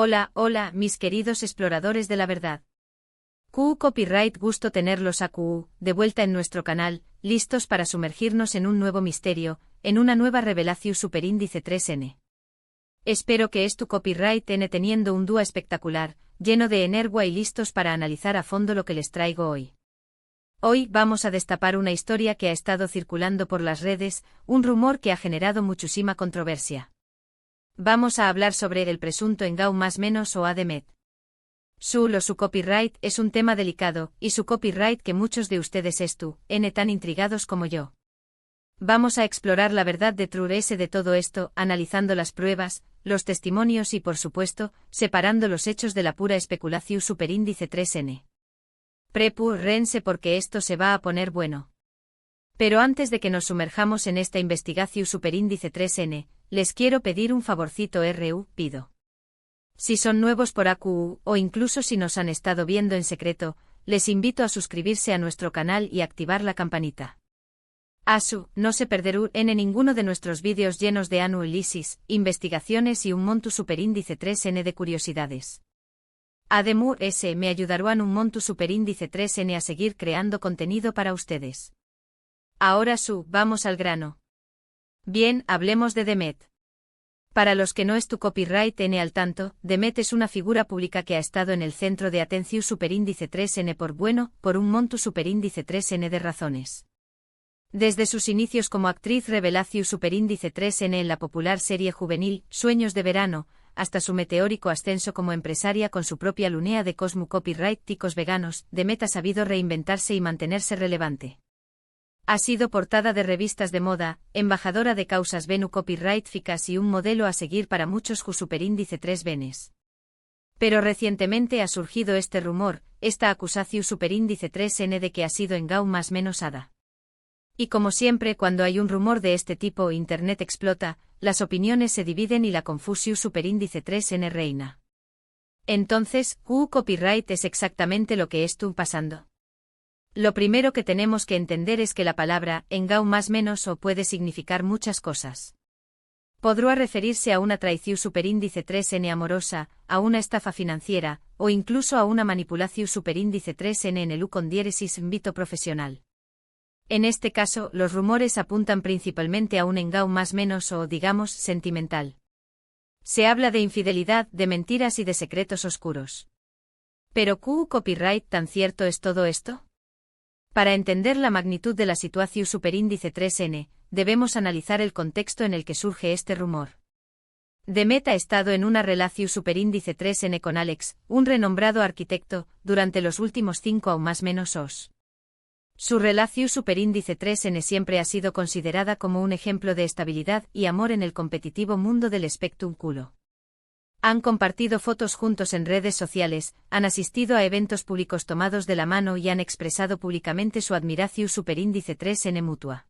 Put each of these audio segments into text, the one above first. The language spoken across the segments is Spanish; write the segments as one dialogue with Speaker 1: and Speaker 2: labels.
Speaker 1: Hola, hola, mis queridos exploradores de la verdad. Copyright, gusto tenerlos a de vuelta en nuestro canal, listos para sumergirnos en un nuevo misterio, en una nueva revelación superíndice 3N. Espero que tu copyright N teniendo un dúo espectacular, lleno de energía y listos para analizar a fondo lo que les traigo hoy. Hoy vamos a destapar una historia que ha estado circulando por las redes, un rumor que ha generado muchísima controversia. Vamos a hablar sobre el presunto engau más menos o Demet. Su copyright es un tema delicado, y su copyright que muchos de ustedes tan intrigados como yo. Vamos a explorar la verdad de Trurese de todo esto, analizando las pruebas, los testimonios y por supuesto, separando los hechos de la pura especulación superíndice 3N. Prepúrense porque esto se va a poner bueno. Pero antes de que nos sumerjamos en esta investigación superíndice 3N, les quiero pedir un favorcito pido. Si son nuevos por AQU, o incluso si nos han estado viendo en secreto, les invito a suscribirse a nuestro canal y activar la campanita. No se perderán en ninguno de nuestros vídeos llenos de análisis, investigaciones y un monto superíndice 3N de curiosidades. Además, me ayudarán un monto superíndice 3N a seguir creando contenido para ustedes. Ahora vamos al grano. Bien, hablemos de Demet. Para los que no tu copyright N al tanto, Demet es una figura pública que ha estado en el centro de atención superíndice 3N por un monto superíndice 3N de razones. Desde sus inicios como actriz revelación superíndice 3N en la popular serie juvenil Sueños de verano, hasta su meteórico ascenso como empresaria con su propia línea de Cosmo Copyright Ticos Veganos, Demet ha sabido reinventarse y mantenerse relevante. Ha sido portada de revistas de moda, embajadora de causas Venu copyrightficas y un modelo a seguir para muchos superíndice 3 venes. Pero recientemente ha surgido este rumor, esta acusación superíndice 3N de que ha sido engau más menos hada. Y como siempre cuando hay un rumor de este tipo internet explota, las opiniones se dividen y la confusión superíndice 3N reina. Entonces, copyright es exactamente lo que pasando. Lo primero que tenemos que entender es que la palabra engau más menos o puede significar muchas cosas. Podrá referirse a una traición superíndice 3N amorosa, a una estafa financiera, o incluso a una manipulación superíndice 3N en el con diéresis vito profesional. En este caso, los rumores apuntan principalmente a un engau más menos o, digamos, sentimental. Se habla de infidelidad, de mentiras y de secretos oscuros. ¿Pero copyright tan cierto es todo esto? Para entender la magnitud de la situación superíndice 3N, debemos analizar el contexto en el que surge este rumor. Demet ha estado en una relación superíndice 3N con Alex, un renombrado arquitecto, durante los últimos 5 o más menos os. Su relación superíndice 3N siempre ha sido considerada como un ejemplo de estabilidad y amor en el competitivo mundo del espectáculo. Han compartido fotos juntos en redes sociales, han asistido a eventos públicos tomados de la mano y han expresado públicamente su admiración superíndice 3N mutua.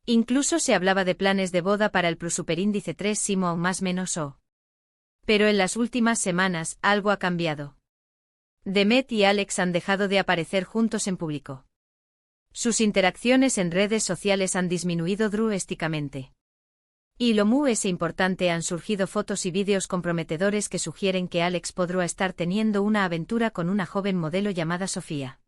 Speaker 1: Incluso se hablaba de planes de boda para el superíndice 3 o más menos o. Pero en las últimas semanas, algo ha cambiado. Demet y Alex han dejado de aparecer juntos en público. Sus interacciones en redes sociales han disminuido drásticamente. Y lo más importante han surgido fotos y vídeos comprometedores que sugieren que Alex podrá estar teniendo una aventura con una joven modelo llamada Sofía.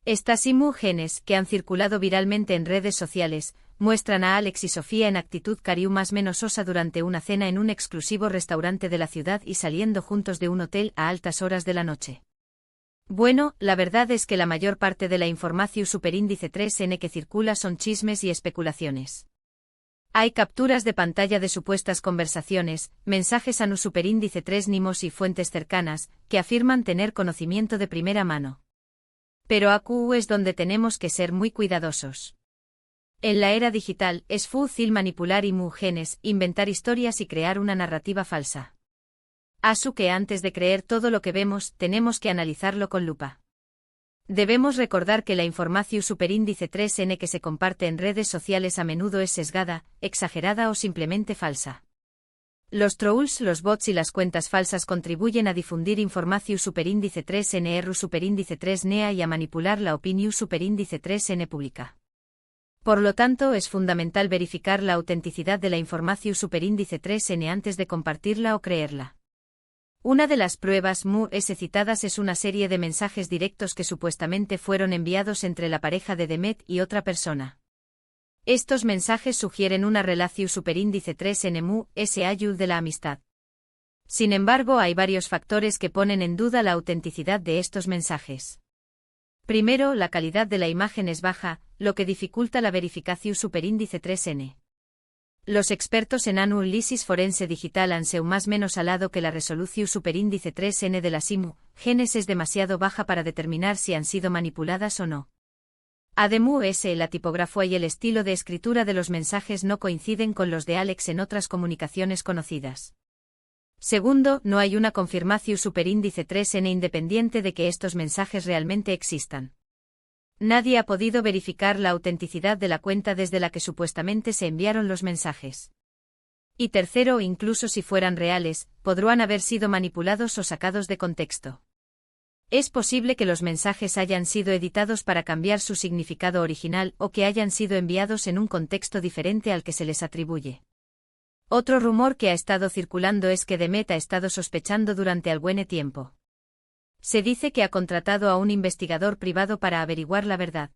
Speaker 1: Estas imágenes, que han circulado viralmente en redes sociales, muestran a Alex y Sofía en actitud cariú más menos osa durante una cena en un exclusivo restaurante de la ciudad y saliendo juntos de un hotel a altas horas de la noche. Bueno, la verdad es que la mayor parte de la información superíndice 3N que circula son chismes y especulaciones. Hay capturas de pantalla de supuestas conversaciones, mensajes a superíndice 3 nimos y fuentes cercanas, que afirman tener conocimiento de primera mano. Pero AQU es donde tenemos que ser muy cuidadosos. En la era digital, es fácil manipular imágenes, inventar historias y crear una narrativa falsa. Que antes de creer todo lo que vemos, tenemos que analizarlo con lupa. Debemos recordar que la información superíndice 3N que se comparte en redes sociales a menudo es sesgada, exagerada o simplemente falsa. Los trolls, los bots y las cuentas falsas contribuyen a difundir información superíndice 3N superíndice 3NEA y a manipular la opinión superíndice 3N pública. Por lo tanto, es fundamental verificar la autenticidad de la información superíndice 3N antes de compartirla o creerla. Una de las pruebas Mu-S citadas es una serie de mensajes directos que supuestamente fueron enviados entre la pareja de Demet y otra persona. Estos mensajes sugieren una relación superíndice 3n Mu-S ayud de la amistad. Sin embargo, hay varios factores que ponen en duda la autenticidad de estos mensajes. Primero, la calidad de la imagen es baja, lo que dificulta la verificación superíndice 3n. Los expertos en análisis forense digital han sido más menos alado que la resolución superíndice 3n de las imágenes es demasiado baja para determinar si han sido manipuladas o no. Además, la tipografía y el estilo de escritura de los mensajes no coinciden con los de Alex en otras comunicaciones conocidas. Segundo, no hay una confirmación superíndice 3n independiente de que estos mensajes realmente existan. Nadie ha podido verificar la autenticidad de la cuenta desde la que supuestamente se enviaron los mensajes. Y tercero, incluso si fueran reales, podrían haber sido manipulados o sacados de contexto. Es posible que los mensajes hayan sido editados para cambiar su significado original o que hayan sido enviados en un contexto diferente al que se les atribuye. Otro rumor que ha estado circulando es que Demet ha estado sospechando durante algún tiempo. Se dice que ha contratado a un investigador privado para averiguar la verdad.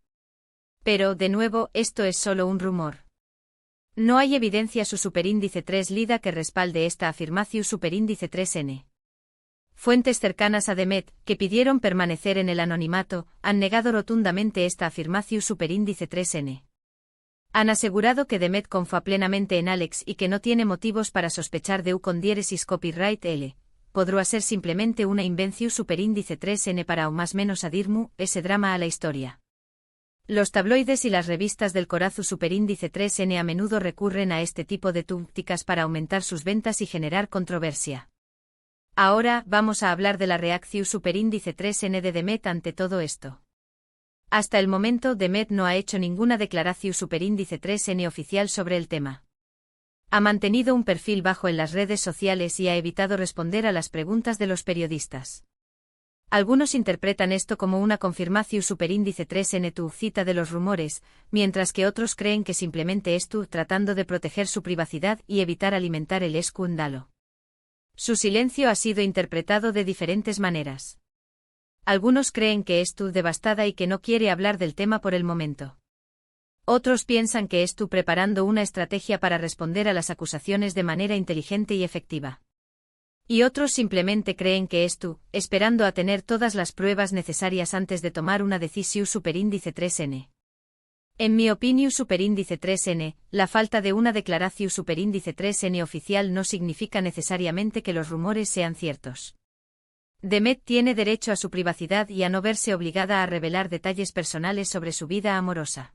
Speaker 1: Pero, de nuevo, esto es solo un rumor. No hay evidencia su superíndice 3 lida que respalde esta afirmación superíndice 3n. Fuentes cercanas a Demet, que pidieron permanecer en el anonimato, han negado rotundamente esta afirmación superíndice 3n. Han asegurado que Demet confía plenamente en Alex y que no tiene motivos para sospechar de con diéresis copyright L. Podría ser simplemente una invención superíndice 3n para o más menos adir ese drama a la historia. Los tabloides y las revistas del corazu superíndice 3n a menudo recurren a este tipo de tácticas para aumentar sus ventas y generar controversia. Ahora, vamos a hablar de la reacción superíndice 3n de Demet ante todo esto. Hasta el momento, Demet no ha hecho ninguna declaración superíndice 3n oficial sobre el tema. Ha mantenido un perfil bajo en las redes sociales y ha evitado responder a las preguntas de los periodistas. Algunos interpretan esto como una confirmación superíndice 3n tu cita de los rumores, mientras que otros creen que simplemente es tú tratando de proteger su privacidad y evitar alimentar el escándalo. Su silencio ha sido interpretado de diferentes maneras. Algunos creen que es tú devastada y que no quiere hablar del tema por el momento. Otros piensan que es tú preparando una estrategia para responder a las acusaciones de manera inteligente y efectiva. Y otros simplemente creen que es tú, esperando a tener todas las pruebas necesarias antes de tomar una decisión superíndice 3n. En mi opinión superíndice 3n, la falta de una declaración superíndice 3n oficial no significa necesariamente que los rumores sean ciertos. Demet tiene derecho a su privacidad y a no verse obligada a revelar detalles personales sobre su vida amorosa.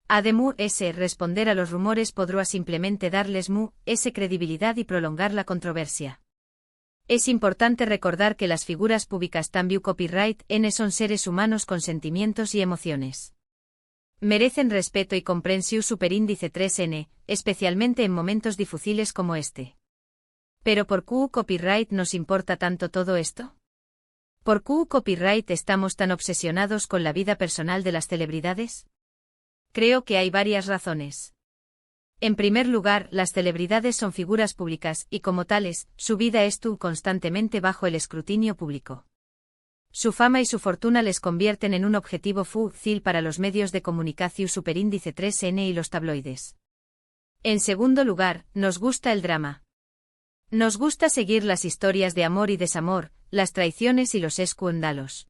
Speaker 1: Además, responder a los rumores podrá simplemente darles credibilidad y prolongar la controversia. Es importante recordar que las figuras públicas también copyright N son seres humanos con sentimientos y emociones. Merecen respeto y comprensión superíndice 3n, especialmente en momentos difíciles como este. ¿Pero por qué copyright nos importa tanto todo esto? ¿Por qué copyright estamos tan obsesionados con la vida personal de las celebridades? Creo que hay varias razones. En primer lugar, las celebridades son figuras públicas y como tales, su vida estuvo constantemente bajo el escrutinio público. Su fama y su fortuna les convierten en un objetivo fácil para los medios de comunicación superíndice 3n y los tabloides. En segundo lugar, nos gusta el drama. Nos gusta seguir las historias de amor y desamor, las traiciones y los escándalos.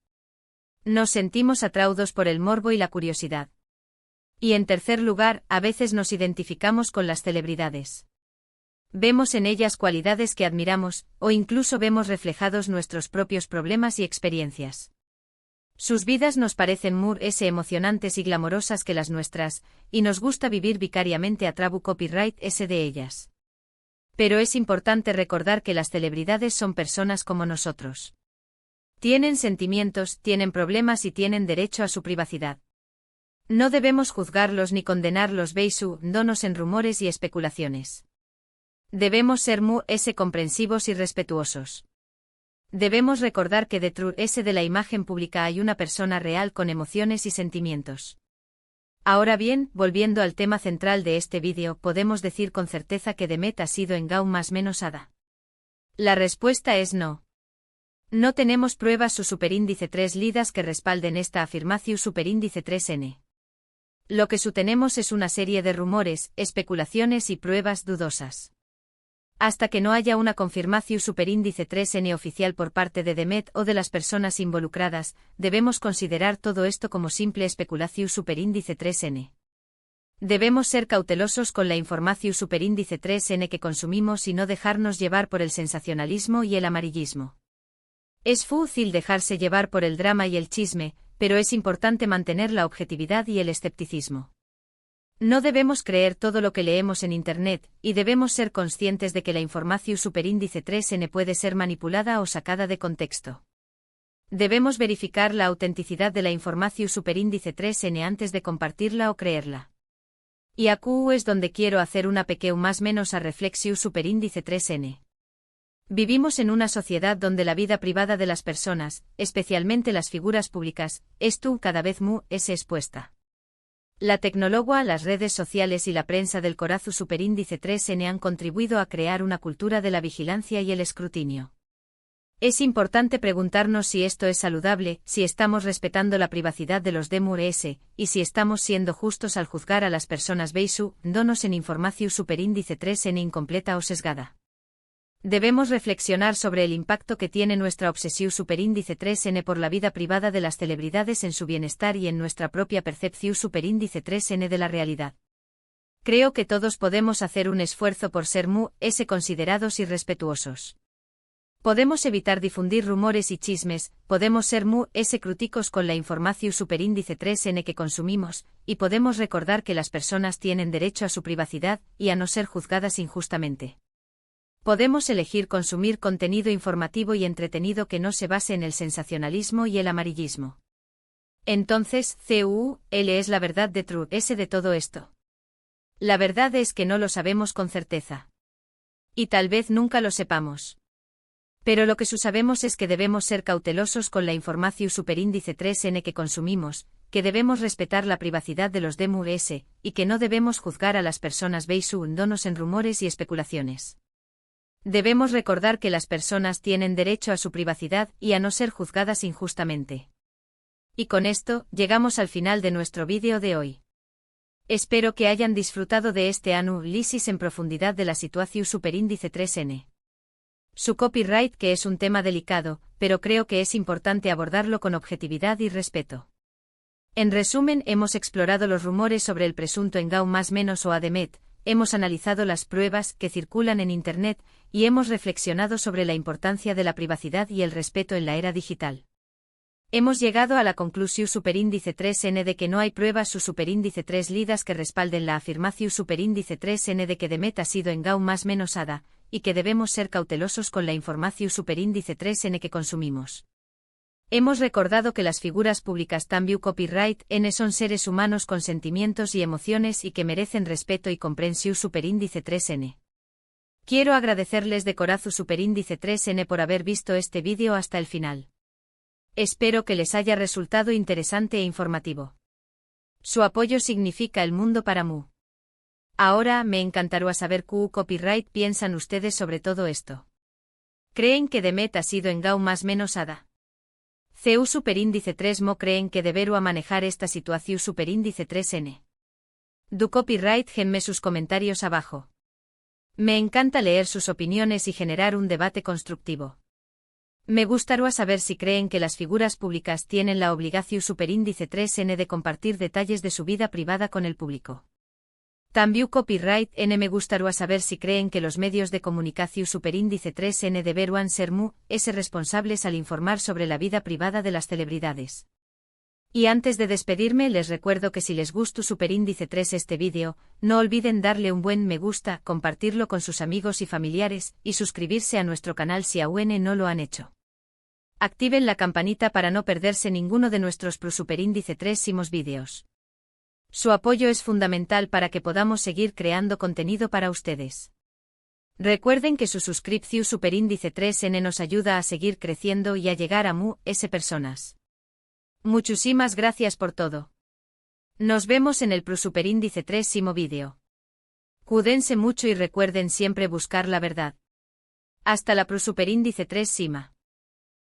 Speaker 1: Nos sentimos atraídos por el morbo y la curiosidad. Y en tercer lugar, a veces nos identificamos con las celebridades. Vemos en ellas cualidades que admiramos, o incluso vemos reflejados nuestros propios problemas y experiencias. Sus vidas nos parecen emocionantes y glamorosas que las nuestras, y nos gusta vivir vicariamente a través copyright de ellas. Pero es importante recordar que las celebridades son personas como nosotros. Tienen sentimientos, tienen problemas y tienen derecho a su privacidad. No debemos juzgarlos ni condenarlos basándonos en rumores y especulaciones. Debemos ser comprensivos y respetuosos. Debemos recordar que detrás de la imagen pública hay una persona real con emociones y sentimientos. Ahora bien, volviendo al tema central de este vídeo, podemos decir con certeza que Demet ha sido en Gau más menos hada. La respuesta es no. No tenemos pruebas su superíndice 3 lidas que respalden esta afirmación superíndice 3n. Lo que tenemos es una serie de rumores, especulaciones y pruebas dudosas. Hasta que no haya una confirmación superíndice 3n oficial por parte de Demet o de las personas involucradas, debemos considerar todo esto como simple especulación superíndice 3n. Debemos ser cautelosos con la información superíndice 3n que consumimos y no dejarnos llevar por el sensacionalismo y el amarillismo. Es fácil dejarse llevar por el drama y el chisme, pero es importante mantener la objetividad y el escepticismo. No debemos creer todo lo que leemos en Internet, y debemos ser conscientes de que la información superíndice 3n puede ser manipulada o sacada de contexto. Debemos verificar la autenticidad de la información superíndice 3n antes de compartirla o creerla. Y aquí es donde quiero hacer una pequeña más menos a reflexión superíndice 3n. Vivimos en una sociedad donde la vida privada de las personas, especialmente las figuras públicas, cada vez es expuesta. La tecnología, las redes sociales y la prensa del corazón superíndice 3n han contribuido a crear una cultura de la vigilancia y el escrutinio. Es importante preguntarnos si esto es saludable, si estamos respetando la privacidad de los DMURS, y si estamos siendo justos al juzgar a las personas basándonos en información superíndice 3n incompleta o sesgada. Debemos reflexionar sobre el impacto que tiene nuestra obsesión superíndice 3n por la vida privada de las celebridades en su bienestar y en nuestra propia percepción superíndice 3n de la realidad. Creo que todos podemos hacer un esfuerzo por ser considerados y respetuosos. Podemos evitar difundir rumores y chismes, podemos ser críticos con la información superíndice 3n que consumimos, y podemos recordar que las personas tienen derecho a su privacidad y a no ser juzgadas injustamente. Podemos elegir consumir contenido informativo y entretenido que no se base en el sensacionalismo y el amarillismo. Entonces, ¿cuál es la verdad de todo esto? La verdad es que no lo sabemos con certeza. Y tal vez nunca lo sepamos. Pero lo que sabemos es que debemos ser cautelosos con la información superíndice 3n que consumimos, que debemos respetar la privacidad de los DMURS, y que no debemos juzgar a las personas basándonos en rumores y especulaciones. Debemos recordar que las personas tienen derecho a su privacidad y a no ser juzgadas injustamente. Y con esto, llegamos al final de nuestro vídeo de hoy. Espero que hayan disfrutado de este análisis en profundidad de la situación superíndice 3n. Su copyright que es un tema delicado, pero creo que es importante abordarlo con objetividad y respeto. En resumen, hemos explorado los rumores sobre el presunto engau más menos o Demet, hemos analizado las pruebas que circulan en Internet, y hemos reflexionado sobre la importancia de la privacidad y el respeto en la era digital. Hemos llegado a la conclusión superíndice 3n de que no hay pruebas su superíndice 3 lidas que respalden la afirmación superíndice 3n de que Demet ha sido engau más menos ada, y que debemos ser cautelosos con la información superíndice 3n que consumimos. Hemos recordado que las figuras públicas también copyright n son seres humanos con sentimientos y emociones y que merecen respeto y comprensión superíndice 3n. Quiero agradecerles de corazón superíndice 3n por haber visto este vídeo hasta el final. Espero que les haya resultado interesante e informativo. Su apoyo significa el mundo para mí. Ahora me encantaría saber qué copyright piensan ustedes sobre todo esto. ¿Creen que Demet ha sido engau más menos ada? CU superíndice 3 creen que debería manejar esta situación superíndice 3n. Du copyright genme sus comentarios abajo. Me encanta leer sus opiniones y generar un debate constructivo. Me gustaría saber si creen que las figuras públicas tienen la obligación superíndice 3n de compartir detalles de su vida privada con el público. También copyright n me gustaría saber si creen que los medios de comunicación superíndice 3n deberían ser responsables al informar sobre la vida privada de las celebridades. Y antes de despedirme les recuerdo que si les gustó superíndice 3 este vídeo, no olviden darle un buen me gusta, compartirlo con sus amigos y familiares, y suscribirse a nuestro canal si aún no lo han hecho. Activen la campanita para no perderse ninguno de nuestros superíndice 3 vídeos. Su apoyo es fundamental para que podamos seguir creando contenido para ustedes. Recuerden que su suscripción superíndice 3n nos ayuda a seguir creciendo y a llegar a personas. Muchísimas gracias por todo. Nos vemos en el superíndice 3 vídeo. Cuídense mucho y recuerden siempre buscar la verdad. Hasta la Superíndice 3 Sima.